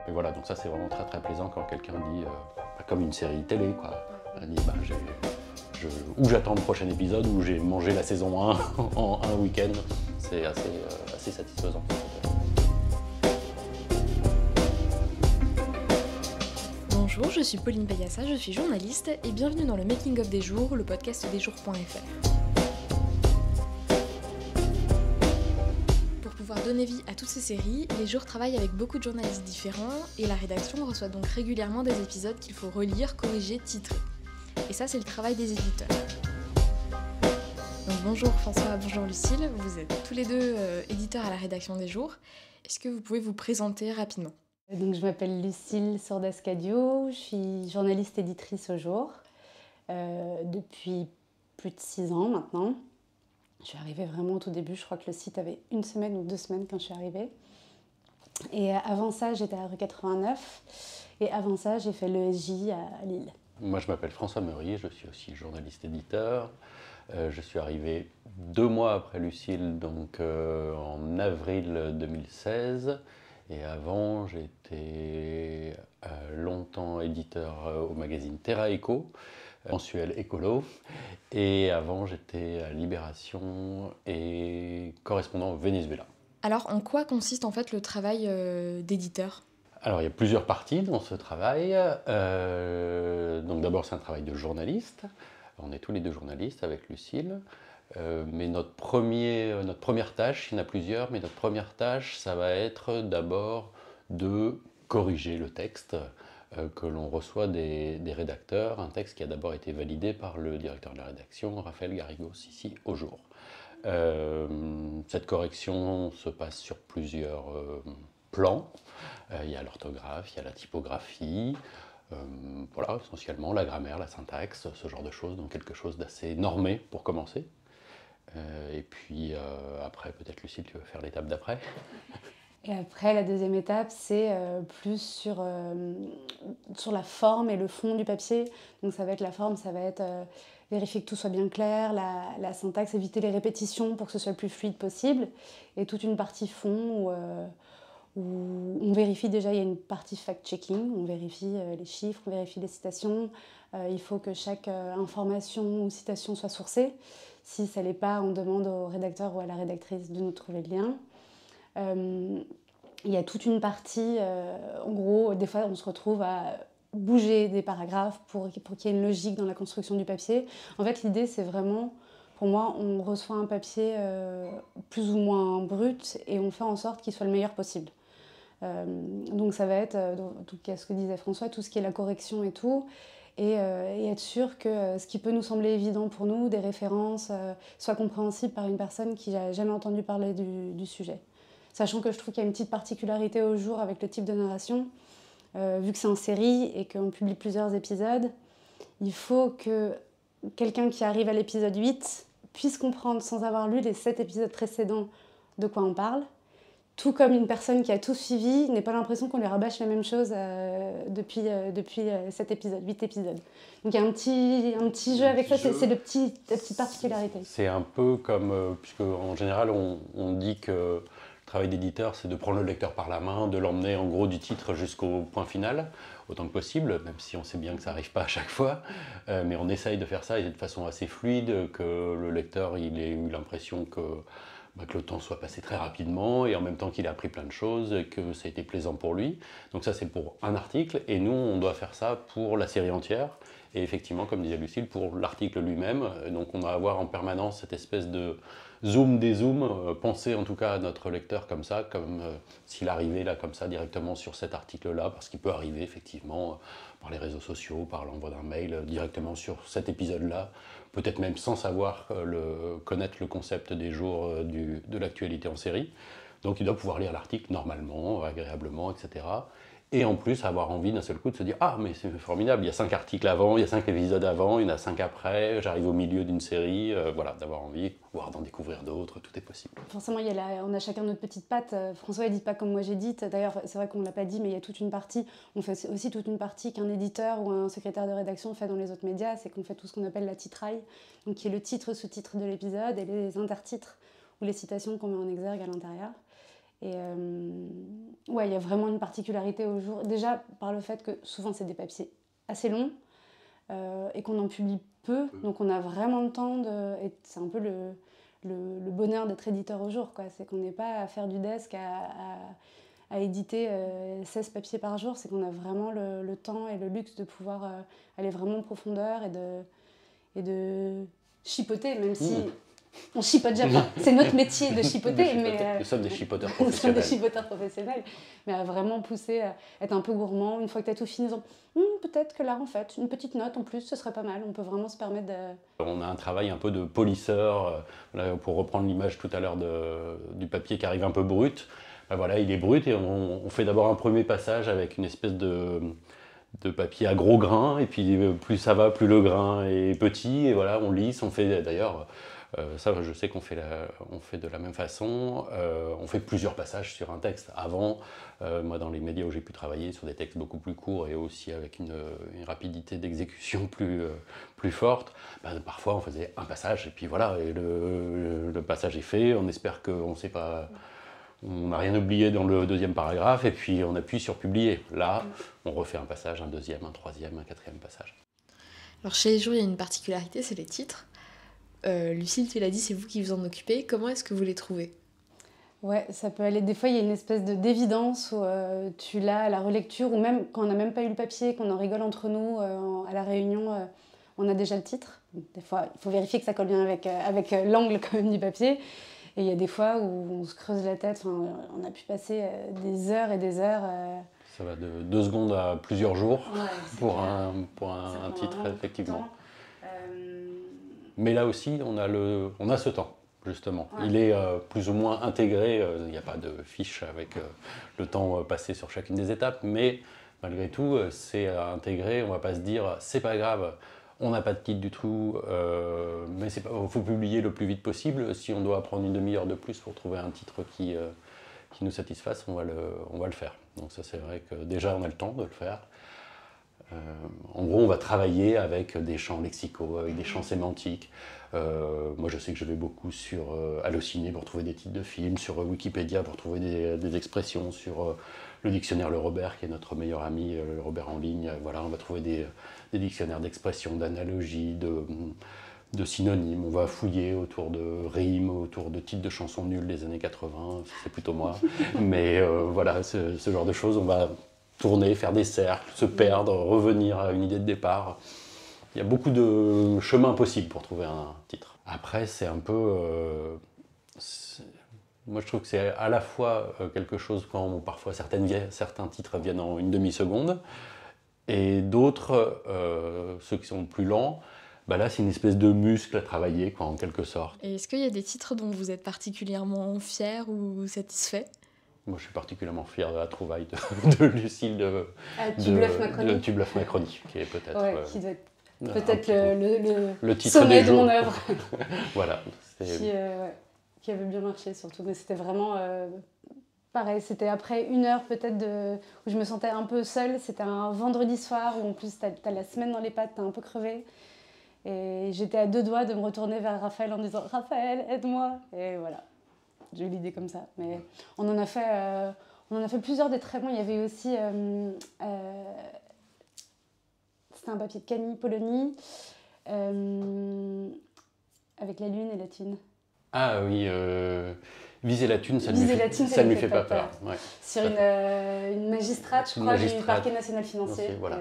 Et voilà, donc ça c'est vraiment très très plaisant quand quelqu'un dit, comme une série télé, quoi. Elle dit, ou j'attends le prochain épisode, ou j'ai mangé la saison 1 en un week-end. C'est assez satisfaisant. Bonjour, je suis Pauline Payassa, je suis journaliste et bienvenue dans le Making of des Jours, le podcast desjours.fr. Pour pouvoir donner vie à toutes ces séries, Les Jours travaillent avec beaucoup de journalistes différents et la rédaction reçoit donc régulièrement des épisodes qu'il faut relire, corriger, titrer. Et ça, c'est le travail des éditeurs. Donc bonjour François, bonjour Lucille, vous êtes tous les deux éditeurs à la rédaction des Jours. Est-ce que vous pouvez vous présenter rapidement ? Donc, je m'appelle Lucille Sourdascadio, je suis journaliste éditrice au Jour depuis plus de 6 ans maintenant. Je suis arrivée vraiment au tout début, je crois que le site avait 1 semaine ou 2 semaines quand je suis arrivée. Et avant ça, j'étais à rue 89 et avant ça, j'ai fait l'ESJ à Lille. Moi je m'appelle François Meury, je suis aussi journaliste éditeur. Je suis arrivé 2 mois après Lucille, donc en avril 2016. Et avant, j'étais longtemps éditeur au magazine Terra Eco, mensuel écolo. Et avant, j'étais à Libération et correspondant au Venezuela. Alors, en quoi consiste en fait le travail d'éditeur ? Alors, il y a plusieurs parties dans ce travail. Donc d'abord, c'est un travail de journaliste. On est tous les deux journalistes avec Lucille. Mais notre première tâche, il y en a plusieurs, mais notre première tâche, ça va être d'abord de corriger le texte que l'on reçoit des rédacteurs, un texte qui a d'abord été validé par le directeur de la rédaction, Raphaël Garrigos, ici au Jour. Cette correction se passe sur plusieurs plans. Il y a l'orthographe, il y a la typographie, voilà, essentiellement la grammaire, la syntaxe, ce genre de choses, donc quelque chose d'assez normé pour commencer. Et puis après, peut-être Lucille, tu veux faire l'étape d'après ? Et après, la deuxième étape, c'est plus sur la forme et le fond du papier. Donc ça va être la forme, ça va être vérifier que tout soit bien clair, la syntaxe, éviter les répétitions pour que ce soit le plus fluide possible. Et toute une partie fond où on vérifie déjà, il y a une partie fact-checking, on vérifie les chiffres, on vérifie les citations. Il faut que chaque information ou citation soit sourcée. Si ça ne l'est pas, on demande au rédacteur ou à la rédactrice de nous trouver le lien. Il y a toute une partie, en gros, des fois on se retrouve à bouger des paragraphes pour qu'il y ait une logique dans la construction du papier. En fait, l'idée, c'est vraiment, pour moi, on reçoit un papier plus ou moins brut et on fait en sorte qu'il soit le meilleur possible. Donc ça va être, tout ce que disait François, tout ce qui est la correction et tout, et être sûr que ce qui peut nous sembler évident pour nous, des références, soient compréhensibles par une personne qui n'a jamais entendu parler du sujet. Sachant que je trouve qu'il y a une petite particularité au Jour avec le type de narration, vu que c'est en série et qu'on publie plusieurs épisodes, il faut que quelqu'un qui arrive à l'épisode 8 puisse comprendre sans avoir lu les 7 épisodes précédents de quoi on parle. Tout comme une personne qui a tout suivi n'ait pas l'impression qu'on lui rabâche la même chose depuis 7 épisodes, 8 épisodes. Donc il y a un petit jeu avec ça, c'est la petite particularité. C'est un peu comme, puisque en général on dit que le travail d'éditeur c'est de prendre le lecteur par la main, de l'emmener en gros du titre jusqu'au point final, autant que possible, même si on sait bien que ça n'arrive pas à chaque fois, mais on essaye de faire ça et de façon assez fluide, que le lecteur il ait eu l'impression que le temps soit passé très rapidement et en même temps qu'il a appris plein de choses et que ça a été plaisant pour lui. Donc ça c'est pour un article et nous on doit faire ça pour la série entière et effectivement comme disait Lucille pour l'article lui-même. Donc on va avoir en permanence cette espèce de zoom dézoom, penser en tout cas à notre lecteur comme ça, comme s'il arrivait là comme ça directement sur cet article-là, parce qu'il peut arriver effectivement par les réseaux sociaux, par l'envoi d'un mail directement sur cet épisode-là, peut-être même sans savoir connaître le concept des jours de l'actualité en série. Donc il doit pouvoir lire l'article normalement, agréablement, etc. Et en plus avoir envie d'un seul coup de se dire « Ah, mais c'est formidable, il y a 5 articles avant, il y a 5 épisodes avant, il y en a 5 après, j'arrive au milieu d'une série. » Voilà, d'avoir envie, voire d'en découvrir d'autres, tout est possible. Forcément, on a chacun notre petite patte. François édite pas comme moi j'édite. D'ailleurs, c'est vrai qu'on ne l'a pas dit, mais il y a toute une partie. On fait aussi toute une partie qu'un éditeur ou un secrétaire de rédaction fait dans les autres médias, c'est qu'on fait tout ce qu'on appelle la titraille, donc qui est le titre, sous-titre de l'épisode et les intertitres ou les citations qu'on met en exergue à l'intérieur. Et ouais, il y a vraiment une particularité au jour. Déjà, par le fait que souvent, c'est des papiers assez longs et qu'on en publie peu. Donc, on a vraiment le temps de... Et c'est un peu le bonheur d'être éditeur au jour, quoi. C'est qu'on n'est pas à faire du desk, à éditer 16 papiers par jour. C'est qu'on a vraiment le temps et le luxe de pouvoir aller vraiment en profondeur et de chipoter, même si... On chipote déjà pas. C'est notre métier de chipoter, mais nous sommes des chipoteurs nous sommes des professionnels. chipoteurs professionnels, mais à vraiment pousser, à être un peu gourmand. Une fois que tu as tout fini, en disant, peut-être que là, en fait, une petite note en plus, ce serait pas mal. On peut vraiment se permettre de... On a un travail un peu de polisseur, pour reprendre l'image tout à l'heure du papier qui arrive un peu brut. Ben voilà, il est brut et on fait d'abord un premier passage avec une espèce de papier à gros grains, et puis plus ça va, plus le grain est petit, et voilà, on lisse, on fait d'ailleurs... ça, je sais qu'on fait de la même façon. On fait plusieurs passages sur un texte. Avant, moi, dans les médias où j'ai pu travailler, sur des textes beaucoup plus courts et aussi avec une rapidité d'exécution plus forte, ben, parfois on faisait un passage et puis voilà, et le passage est fait. On espère qu'on sait pas... On n'a rien oublié dans le deuxième paragraphe, et puis on appuie sur publier. Là, on refait un passage, un deuxième, un troisième, un quatrième passage. Alors chez Les Jours, il y a une particularité, c'est les titres. Lucille, tu l'as dit, c'est vous qui vous en occupez. Comment est-ce que vous les trouvez ? Ouais, ça peut aller. Des fois, il y a une espèce d'évidence où tu l'as à la relecture, ou même quand on n'a même pas eu le papier, qu'on en rigole entre nous à la réunion, on a déjà le titre. Des fois, il faut vérifier que ça colle bien avec l'angle quand même du papier. Et il y a des fois où on se creuse la tête. On a pu passer des heures et des heures. Ça va de 2 secondes à plusieurs jours, Ouais, pour un titre, effectivement. Mais là aussi, on a ce temps, justement. Ouais. Il est plus ou moins intégré. Il n'y a pas de fiche avec le temps passé sur chacune des étapes, mais malgré tout, c'est intégré. On ne va pas se dire, c'est pas grave, on n'a pas de titre du tout, mais il faut publier le plus vite possible. Si on doit prendre une demi-heure de plus pour trouver un titre qui nous satisfasse, on va le faire. Donc ça, c'est vrai que déjà, on a le temps de le faire. En gros, on va travailler avec des champs lexicaux, avec des champs sémantiques. Moi, je sais que je vais beaucoup sur Allociné pour trouver des titres de films, sur Wikipédia pour trouver des expressions, sur le dictionnaire Le Robert, qui est notre meilleur ami, Le Robert en ligne. Voilà, on va trouver des dictionnaires d'expressions, d'analogies, de synonymes. On va fouiller autour de rimes, autour de titres de chansons nulles des années 80, c'est plutôt moi. Mais voilà, ce genre de choses, on va tourner, faire des cercles, se perdre, revenir à une idée de départ. Il y a beaucoup de chemins possibles pour trouver un titre. Après, c'est un peu... moi, je trouve que c'est à la fois quelque chose quand parfois certains titres viennent en une demi-seconde, et d'autres, ceux qui sont plus lents, bah là, c'est une espèce de muscle à travailler, quoi, en quelque sorte. Et est-ce qu'il y a des titres dont vous êtes particulièrement fiers ou satisfaits ? Moi, je suis particulièrement fier de la trouvaille de Lucille de Tu bluffes Macronie. Tu bluffes Macronie, qui est peut-être... Ouais, qui doit être peut-être le titre sommet de mon œuvre. Voilà. Qui avait bien marché surtout, mais c'était vraiment... pareil, c'était après une heure peut-être où je me sentais un peu seule. C'était un vendredi soir où en plus t'as la semaine dans les pattes, t'es un peu crevée. Et j'étais à 2 doigts de me retourner vers Raphaël en disant « Raphaël, aide-moi !» Et voilà. J'ai eu l'idée comme ça, mais on en a fait plusieurs des très bons. Il y avait aussi, c'était un papier de Camille Polony, avec la lune et la thune. Ah oui, viser la thune, ça ne lui fait pas peur. Ouais. Sur une magistrate, je crois, du parquet national financier. Voilà.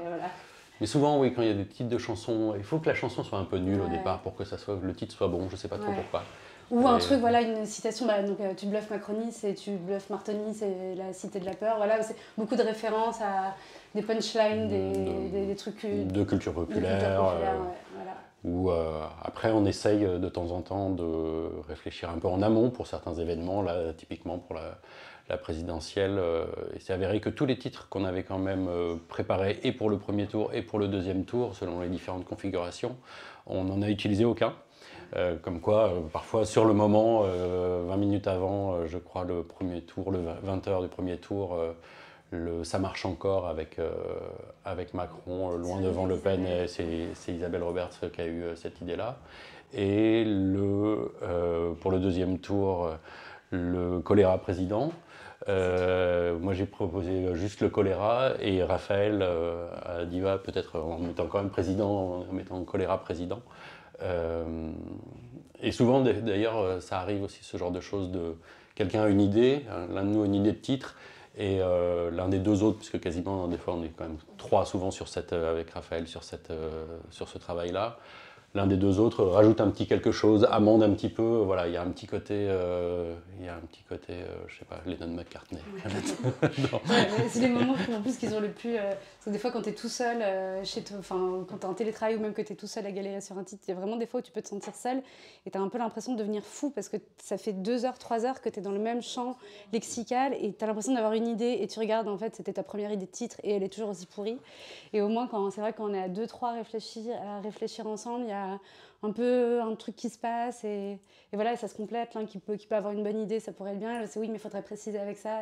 Mais souvent, oui, quand il y a des titres de chansons, il faut que la chanson soit un peu nulle au départ pour que le titre soit bon, je ne sais pas trop pourquoi. Ou un truc, voilà, une citation, donc tu bluffes Macronie, tu bluffes Martoni, c'est la cité de la peur. Voilà, c'est beaucoup de références à des punchlines, des trucs de culture populaire. Voilà. Ou après, on essaye de temps en temps de réfléchir un peu en amont pour certains événements. Là, typiquement pour la présidentielle, il s'est avéré que tous les titres qu'on avait quand même préparés, et pour le premier tour et pour le deuxième tour, selon les différentes configurations, on n'en a utilisé aucun. Comme quoi, parfois sur le moment, 20 minutes avant, je crois, le premier tour, le 20h du premier tour, ça marche encore avec Macron, loin devant Le Pen, et c'est Isabelle Roberts qui a eu cette idée-là. Et pour le deuxième tour, le choléra président. Moi j'ai proposé juste le choléra et Raphaël a dit peut-être en mettant quand même président, en mettant choléra président. Et souvent d'ailleurs ça arrive aussi ce genre de choses de quelqu'un a une idée, l'un de nous a une idée de titre et l'un des deux autres, puisque quasiment des fois on est quand même trois souvent avec Raphaël sur ce travail-là. L'un des deux autres rajoute un petit quelque chose, amende un petit peu, voilà, il y a un petit côté, je sais pas, Lennon-McCartney. Ouais. C'est les moments en plus qui sont le plus... parce que des fois quand tu es tout seul, quand tu es en télétravail ou même que tu es tout seul à galérer sur un titre, il y a vraiment des fois où tu peux te sentir seul et tu as un peu l'impression de devenir fou parce que ça fait 2 heures, 3 heures que tu es dans le même champ lexical et tu as l'impression d'avoir une idée et tu regardes, en fait, c'était ta première idée de titre et elle est toujours aussi pourrie. Et au moins, c'est vrai quand on est à 2-3 à réfléchir ensemble, il y a un peu un truc qui se passe et voilà, et ça se complète. L'un qui peut avoir une bonne idée, ça pourrait être bien. C'est oui, mais il faudrait préciser avec ça.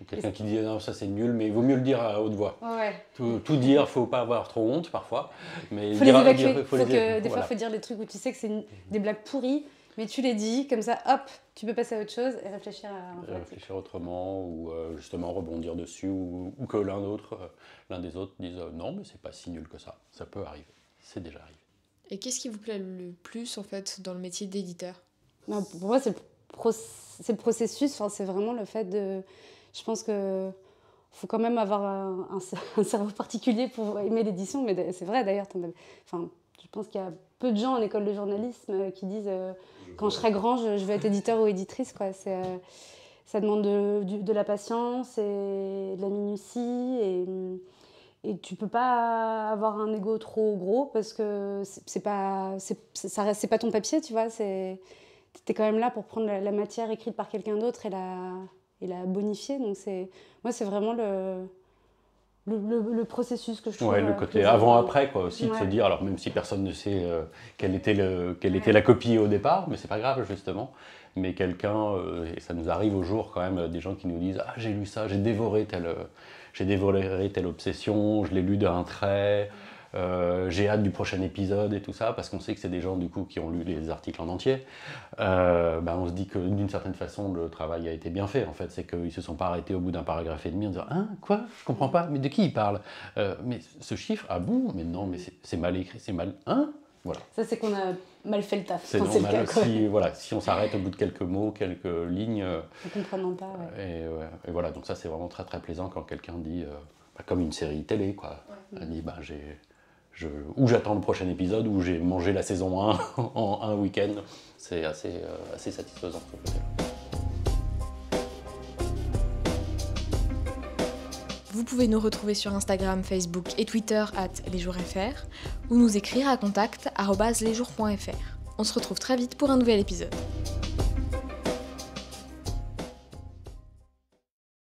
Quelqu'un qui dit non, ça c'est nul, mais il vaut mieux le dire à haute voix. Ouais. Tout dire, il ne faut pas avoir trop honte parfois. Il faut les évacuer. Des fois, il faut dire des trucs où tu sais que c'est des blagues pourries, mais tu les dis, comme ça, hop, tu peux passer à autre chose et réfléchir réfléchir autrement ou justement rebondir dessus ou que l'un des autres dise non, mais c'est pas si nul que ça. Ça peut arriver, c'est déjà arrivé. Et qu'est-ce qui vous plaît le plus en fait dans le métier d'éditeur ? Pour moi, c'est le processus. Enfin, c'est vraiment le fait de. Je pense que faut quand même avoir un cerveau particulier pour aimer l'édition. Mais c'est vrai d'ailleurs. Je pense qu'il y a peu de gens en école de journalisme qui disent quand je serai grand, je vais être éditeur ou éditrice, quoi. Ça demande de la patience et de la minutie et tu peux pas avoir un ego trop gros parce que c'est pas ton papier, tu vois. T'es quand même là pour prendre la matière écrite par quelqu'un d'autre et la bonifier. Donc moi, c'est vraiment le processus que je trouve. Ouais, le côté avant-après, quoi, aussi, de se dire, alors même si personne ne sait quelle était la copie au départ, mais c'est pas grave, justement. Mais quelqu'un, et ça nous arrive au jour quand même, des gens qui nous disent « Ah, j'ai lu ça, j'ai dévoré telle obsession, je l'ai lu d'un trait, j'ai hâte du prochain épisode et tout ça », parce qu'on sait que c'est des gens du coup qui ont lu les articles en entier. On se dit que d'une certaine façon, le travail a été bien fait. En fait, c'est qu'ils ne se sont pas arrêtés au bout d'un paragraphe et demi en disant « Hein, quoi ? Je comprends pas, mais de qui il parle ? Mais ce chiffre, ah bon ? Mais non, mais c'est mal écrit, c'est mal... Hein ?» Voilà. Ça, c'est qu'on a mal fait le taf. C'est normal, si on s'arrête au bout de quelques mots, quelques lignes... Ne comprenant pas, ouais. Et voilà, donc ça, c'est vraiment très très plaisant quand quelqu'un dit, comme une série télé, quoi. Ouais. Elle dit, ou j'attends le prochain épisode, ou j'ai mangé la saison 1 en un week-end. C'est assez satisfaisant, ce côté-là. Vous pouvez nous retrouver sur Instagram, Facebook et Twitter @lesjours.fr ou nous écrire à contact@lesjours.fr. On se retrouve très vite pour un nouvel épisode.